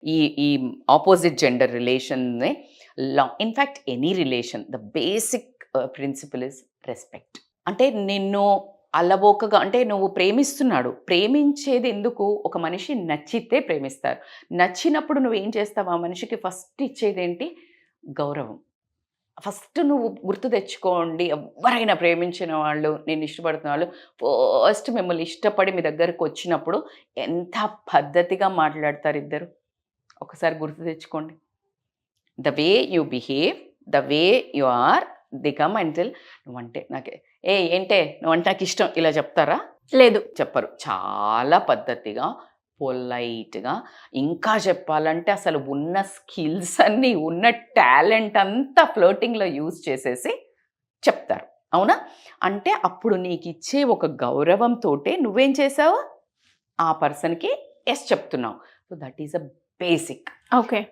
ఈ ఈ opposite gender రిలేషన్‌ని in fact any relation the basic principle is respect. అంటే నిన్ను అలవోకగా అంటే నువ్వు ప్రేమిస్తున్నాడు. ప్రేమించేది ఎందుకు? ఒక మనిషి నచ్చితే ప్రేమిస్తారు. నచ్చినప్పుడు నువ్వేం చేస్తావు? ఆ మనిషికి ఫస్ట్ ఇచ్చేదేంటి? గౌరవం. ఫస్ట్ నువ్వు గుర్తు తెచ్చుకోండి. ఎవ్వరైనా ప్రేమించిన వాళ్ళు, నిన్ను ఇష్టపడుతున్న వాళ్ళు ఫస్ట్ మిమ్మల్ని ఇష్టపడి మీ దగ్గరకొచ్చినప్పుడు ఎంత పద్ధతిగా మాట్లాడతారు ఇద్దరు. ఒకసారి గుర్తు తెచ్చుకోండి. The way you behave, the way you are, they come and tell నువ్వంటే నాకే "ఏయ్! ఏంటే నువ్వంటే నాకిష్టం" ఇలా చెప్తారా? లేదు. చెప్పరు. చాలా పద్ధతిగా, పొలైట్‌గా ఇంకా చెప్పాలంటే అసలు ఉన్న స్కిల్స్ అన్నీ, ఉన్న టాలెంట్ అంతా ఫ్లర్టింగ్‌లో యూజ్ చేసేసి చెప్తారు. అవునా? అంటే అప్పుడు నీకిచ్చే ఒక గౌరవంతోటే నువ్వేం చేసావు? ఆ పర్సన్‌కి యెస్ చెప్తున్నావు. So, that is a basic. Okay.